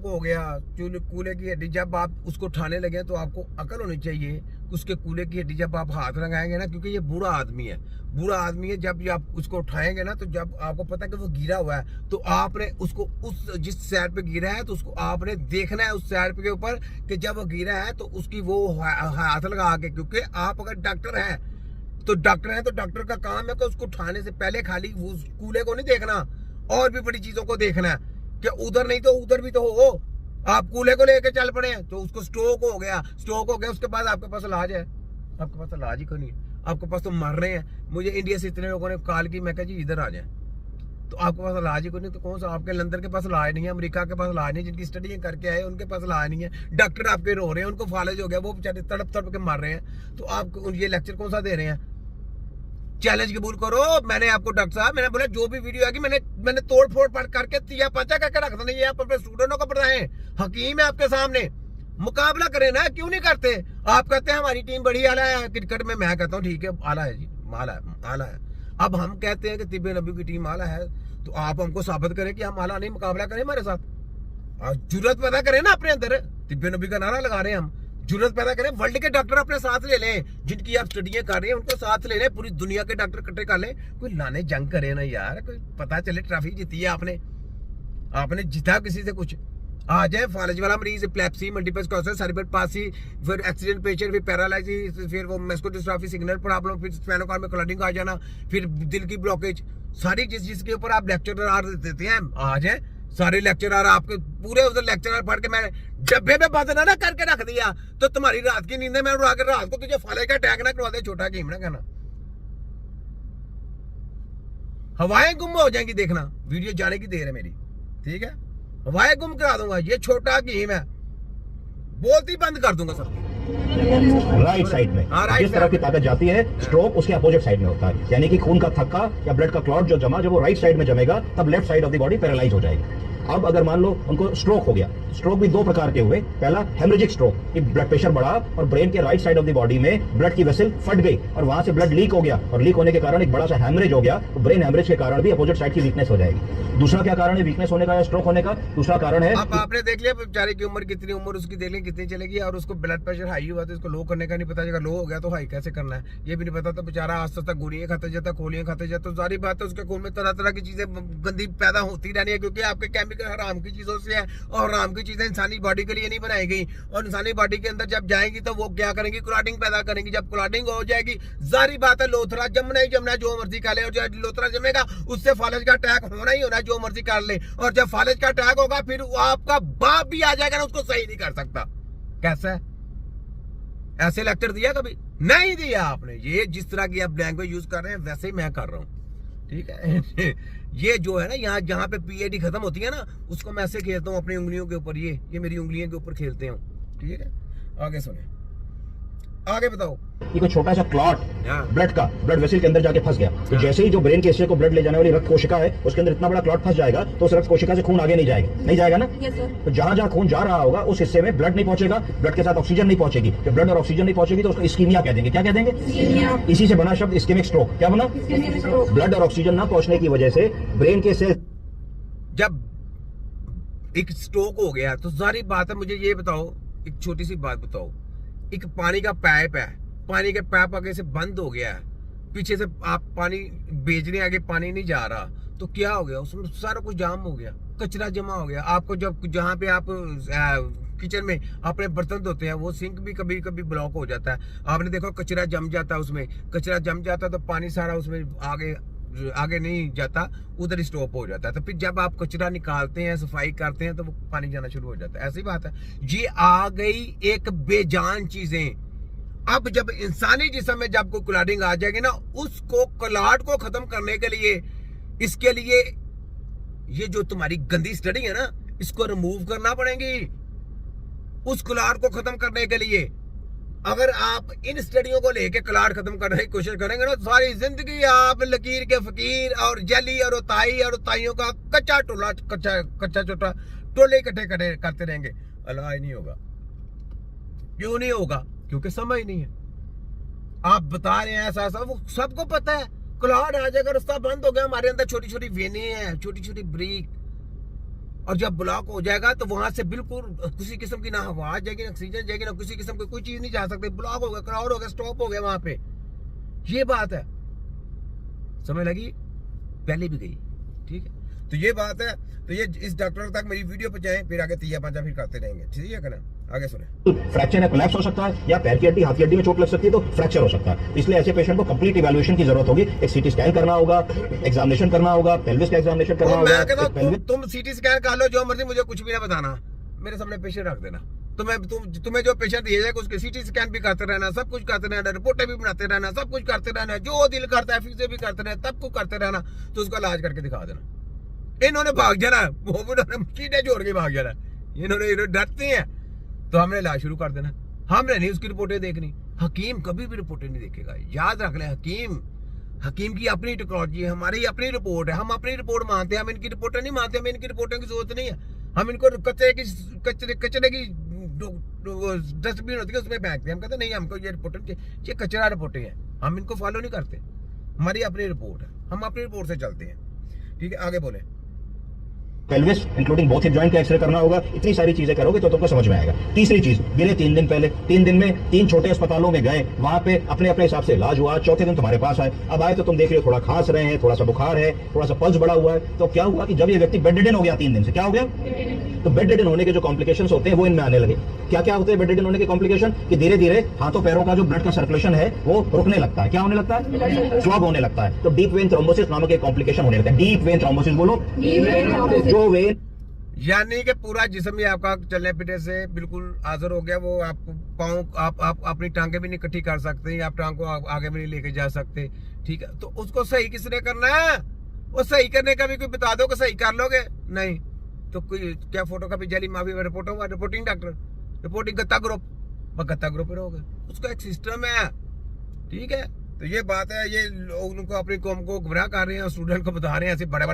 हो गया कूल्हे की हड्डी, जब आप उसको उठाने लगे तो आपको अकल होनी चाहिए। उसके कूल्हे की हड्डी जब आप हाथ लगाएंगे ना, क्योंकि ये बुरा आदमी है, जब आप उसको उठाएंगे ना, तो जब आपको पता है कि वो गिरा हुआ है, तो आपने उसको उस जिस साइड पे गिरा है तो उसको आपने देखना है उस साइड के ऊपर, कि जब वो गिरा है तो उसकी वो हाथ लगा के, क्योंकि आप अगर डॉक्टर हैं तो डॉक्टर का काम है कि उसको उठाने से पहले खाली वो कूल्हे को नहीं देखना, और भी बड़ी चीजों को देखना है कि उधर नहीं तो उधर भी तो हो। आप कूल्हे को लेके चल पड़े तो उसको स्ट्रोक हो गया, उसके बाद आपके पास इलाज है? आपके पास इलाज ही कोई नहीं है, आपके पास तो मर रहे हैं। मुझे इंडिया से इतने लोगों ने कॉल की, मैं कहा जी इधर आ जाए, तो आपके पास इलाज ही कोई नहीं, तो कौन सा आपके लंदन के पास इलाज नहीं है, अमेरिका के पास इलाज नहीं, जिनकी स्टडी करके आए उनके पास इलाज नहीं है, डॉक्टर आपके रो रहे हैं, उनको फालज हो गया, वो बेचारे तड़प तड़प के मर रहे हैं, तो आप ये लेक्चर कौन सा दे रहे हैं? चैलेंज कबूल करो। मैंने आपको डॉक्टर साहब, मैंने बोला जो भी वीडियो आएगी मैंने तोड़ फोड़ पढ़ करके तिया पाचा करके रख देना, ये आप अपने स्टूडेंटों को पढ़ाएं। हकीम है आपके सामने, मुकाबला करें ना, क्यों नहीं करते? आप कहते हैं हमारी टीम बड़ी आला है क्रिकेट में, मैं कहता हूँ ठीक है आला है जी, आला है। अब हम कहते हैं कि तिब्बे नबी की टीम आला है, तो आप हमको साबित करें कि हम आला नहीं, मुकाबला करें हमारे साथ, जुर्रत पैदा करें ना अपने अंदर। तिब्बे नबी का नारा लगा रहे हैं हम, जुर्रत पैदा करें, वर्ल्ड के डॉक्टर अपने साथ ले लें, जिनकी आप स्टडियां कर रहे हैं उनको साथ ले लें, पूरी दुनिया के डॉक्टर इकट्ठे कर लें, कोई लाने जंग करे ना यार, कोई पता चले ट्रॉफी जीती है आपने जीता किसी से कुछ। आ जाए फालज वाला मरीज, epilepsy, multiple sclerosis, cerebral Pasi, फिर एक्सीडेंट पेशेंट, फिर पैरालिसिस, फिर वो मस्कुलर डिस्ट्रॉफी, सिग्नल प्रॉब्लम, फिर स्पाइनल कॉर्ड में क्लॉटिंग आ जाना, फिर दिल की ब्लॉकेज, सारी जिसके ऊपर आप लेक्चर देते हैं, आ जाए सारे लेक्चरर आपके पूरे उधर लेक्चरर पढ़ के मैं डब्बे में बंद ना करके रख दिया, तो तुम्हारी रात की नींद में उड़ा के रात को तुझे फाले का अटैक ना करवा दे, छोटा गेम ना कहना, हवाएं गुम हो जाएंगी। देखना वीडियो जाने की देर है मेरी, ठीक है, हवाएं गुम करा दूंगा, ये छोटा गेम है, बोलती बंद कर दूंगा सबकी। राइट साइड में जिस तरह की ताकत जाती है, स्ट्रोक उसके अपोजिट साइड में होता है, यानी कि खून का थक्का या ब्लड का क्लॉट जो जमा, जब वो राइट साइड में जमेगा तब left side of the body paralyse हो जाएगी। अब अगर मान लो उनको स्ट्रोक हो गया, स्ट्रोक भी दो प्रकार के हुए, पहला हेमरेजिक स्ट्रोक, कि ब्लड प्रेशर बढ़ा और ब्रेन के right side of the body में ब्लड की वेसल फट गई और वहां से ब्लड लीक हो गया, और लीक होने के कारण एक बड़ा सा हेमरेज हो गया, तो ब्रेन हेमरेज के कारण भी अपोजिट साइड की वीकनेस हो जाएगी। दूसरा क्या कारण है वीकनेस होने का या स्ट्रोक होने का? दूसरा कारण है, अब आपने देख लिया बेचारे की उम्र कितनी, उम्र उसकी देख ली कितनी चलेगी, और उसको ब्लड प्रेशर हाई हुआ तो इसको लो करने का नहीं पता, अगर लो हो गया तो हाई कैसे करना है ये भी नहीं पता, तो बेचारा आस्ते आस्ते गोलियां खाते जाता, गोलियां खाते जाता, तो सारी बात है उसके खून में तरह तरह की चीजें गंदी पैदा होती रहनी है, क्योंकि आपके केमिकल हराम की चीजों से है, और हराम की चीजें इंसानी बॉडी के लिए नहीं बनाई गई, और इंसानी बॉडी के अंदर जब जाएंगी तो वो क्या करेंगी, क्लॉटिंग पैदा करेंगी, जब क्लॉटिंग हो जाएगी जारी बात है लोथरा जमना ही जमना, जो मर्जी कर ले, और जब लोथरा जमेगा उससे फालज का अटैक होना ही होना, जो मर्जी कर ले, और जब फालज का अटैक होगा फिर आपका बाप भी आ जाएगा ना, उसको सही नहीं कर सकता। कैसा है? ऐसे लेक्चर दिया कभी नहीं दिया आपने, ये जिस तरह की आप लैंग्वेज यूज कर रहे हैं वैसे ही मैं कर रहा हूं, ठीक है। ये जो है ना, यहाँ जहाँ पे पीएडी खत्म होती है ना, उसको मैं ऐसे खेलता हूँ अपनी उंगलियों के ऊपर, ये मेरी उंगलियों के ऊपर खेलते हैं, ठीक है। आगे सुने, आगे बताओ। ये कोई छोटा सा क्लॉट ब्लड वेसल के अंदर जाके फंस गया, तो जैसे ही जो ब्रेन के हिस्से को ब्लड ले जाने वाली रक्त कोशिका है उसके अंदर इतना बड़ा क्लॉट फंस जाएगा, तो उस रक्त कोशिका से खून आगे नहीं जाएगा ना। तो जहां जहां खून जा रहा होगा उस हिस्से में ब्लड नहीं पहुंचेगा, ब्लड के साथ ऑक्सीजन नहीं पहुंचेगी, जब ब्लड और ऑक्सीजन नहीं पहुंचेगी तो उसको इस्कीमिया कह देंगे। क्या कह देंगे? इसी से बना शब्द इस्केमिक स्ट्रोक। क्या बना? ब्लड और ऑक्सीजन ना पहुंचने की वजह से ब्रेन के सेल, जब एक स्ट्रोक हो गया तो सारी बात है, मुझे ये बताओ, एक छोटी सी बात बताओ, एक पानी का पाइप है, पानी के पाइप आगे से बंद हो गया है, पीछे से आप पानी भेजने आगे पानी नहीं जा रहा, तो क्या हो गया? उसमें सारा कुछ जाम हो गया, कचरा जमा हो गया। आपको जब जहाँ पे आप किचन में अपने बर्तन धोते हैं वो सिंक भी कभी कभी ब्लॉक हो जाता है, आपने देखो कचरा जम जाता है, उसमें कचरा जम जाता है तो पानी सारा उसमें आगे नहीं जाता, उधर स्टॉप हो जाता है, तो फिर जब आप कचरा निकालते हैं, सफाई करते हैं, तो वो पानी जाना शुरू हो जाता है। ऐसी बात है, ये आ गई एक बेजान चीजें। अब जब इंसानी जिस्म में जब कोई क्लॉटिंग आ जाएगी ना, उसको क्लॉट को खत्म करने के लिए, इसके लिए ये जो तुम्हारी गंदी स्टडी है ना, इसको रिमूव करना पड़ेगी उस क्लॉट को खत्म करने के लिए। अगर आप इन स्टडियों को लेके क्लॉट खत्म करने की कोशिश करेंगे ना, सारी जिंदगी आप लकीर के फकीर और जली और ताइयों का कच्चा छोटा टोले इकट्ठे करते रहेंगे, इलाज नहीं होगा। क्यों नहीं होगा? क्योंकि समझ नहीं है। आप बता रहे हैं ऐसा ऐसा, वो सबको पता है, क्लॉट आ जाएगा, रास्ता बंद हो गया, हमारे अंदर छोटी छोटी वेनें हैं, छोटी छोटी ब्रीक, और जब ब्लॉक हो जाएगा तो वहां से बिल्कुल किसी किस्म की ना हवा जाएगी, ना ऑक्सीजन जाएगी, ना किसी किस्म की कोई चीज नहीं जा सकती। ब्लॉक हो गया, क्राउड हो गया, स्टॉप हो गया वहां पे। ये बात है, समझ लगी? पहले भी गई, ठीक है। तो ये बात है। तो ये इस डॉक्टर तक मेरी वीडियो पहुंचाएं, फिर आगे तिया पांचा फिर करते रहेंगे, ठीक है ना? आगे सुने। फ्रैक्चर है, कोलैप्स हो सकता है, या पैर की हड्डी, हाथ की हड्डी में चोट लग सकती है तो फ्रैक्चर हो सकता है। इसलिए ऐसे पेशेंट को कंप्लीट इवैल्यूएशन की जरूरत होगी। एक सीटी स्कैन करना होगा, एग्जामिनेशन करना होगा, पेल्विस का एग्जामिनेशन करना होगा। मैं कहता हूं तुम सीटी स्कैन कर लो, जो मर्जी, मुझे कुछ भी ना बताना, मेरे सामने पेशेंट रख देना। तुम्हें जो पेशेंट दिया जाएगा उसके सीटी स्कैन भी करते रहना, सब कुछ करते रहना, रिपोर्टें भी बनाते रहना, सब कुछ करते रहना, जो दिल करता है फिर भी करते रहना, तब कुछ करते रहना, तो उसका इलाज करके दिखा देना। इन्होंने भाग जाना, वो कीड़े जोड़ के भाग जाना, इन्होंने डरते हैं, तो हमने इलाज शुरू कर देना। हमने नहीं उसकी रिपोर्टें देखनी। हकीम कभी भी रिपोर्टें नहीं देखेगा, याद रख ले। हकीम की अपनी टेक्नोलॉजी है, हमारी अपनी रिपोर्ट है, हम अपनी रिपोर्ट मानते हैं, हम इनकी रिपोर्टें नहीं मानते, हमें इनकी रिपोर्टों की जरूरत नहीं है। हम इनको कचरे की डस्टबिन होती है उसमें फेंकते हैं। हम कहते नहीं, हमको ये रिपोर्टें, ये कचरा रिपोर्टें हैं, हम इनको फॉलो नहीं करते। हमारी अपनी रिपोर्ट है, हम अपनी रिपोर्ट से चलते हैं, ठीक है। आगे बोले। Pelvis including both hip joint का एक्सरे करना होगा। इतनी सारी चीजें करोगे तो तुमको समझ में आएगा। तीसरी चीज, गिरे 3 दिन पहले, 3 दिन में 3 छोटे अस्पतालों में गए, वहां पे अपने अपने हिसाब से इलाज हुआ। चौथे दिन तुम्हारे पास आए, अब आए तो तुम देख रहे हो थोड़ा खांस रहे हैं, थोड़ा सा बुखार है, थोड़ा सा पल्स बढ़ा हुआ है। तो क्या हुआ कि जब ये व्यक्ति बेडरिडन हो गया 3 दिन से, क्या हो गया? तो बेडरिडन होने के जो कॉम्प्लिकेशंस होते हैं वो इनमें आने लगे। क्या क्या होते हैं बेडरिडन होने के कॉम्प्लिकेशन? कि धीरे धीरे हाथों पैरों का जो ब्लड का सर्कुलेशन है वो रुकने लगता है। क्या होने लगता है? क्लॉग होने लगता है। तो डीप वेन थ्रोम्बोसिस नामक एक कॉम्प्लिकेशन होने लगता है। डीप वेन थ्रोम्बोसिस बोलो, जो वेन, यानी कि पूरा जिस्म ही आपका चलने फिरने से बिल्कुल हाजिर हो गया। वो आप पाँव, आप अपनी टांगे भी नहीं इकट्ठी कर सकते, आप टांग को आगे भी नहीं लेके जा सकते, ठीक है। तो उसको सही किसने करना है? वो सही करने का भी कोई बता दो कि सही कर लोगे। नहीं तो कोई क्या फोटो का भी जली माफी में रिपोर्टिंग डॉक्टर, रिपोर्टिंग गत्ता ग्रुप रहोगे। उसका एक सिस्टम है, ठीक है। तो ये बात है, ये उनको अपनी कौम को गुमराह कर रहे हैं, स्टूडेंट को बता रहे हैं ऐसे बड़े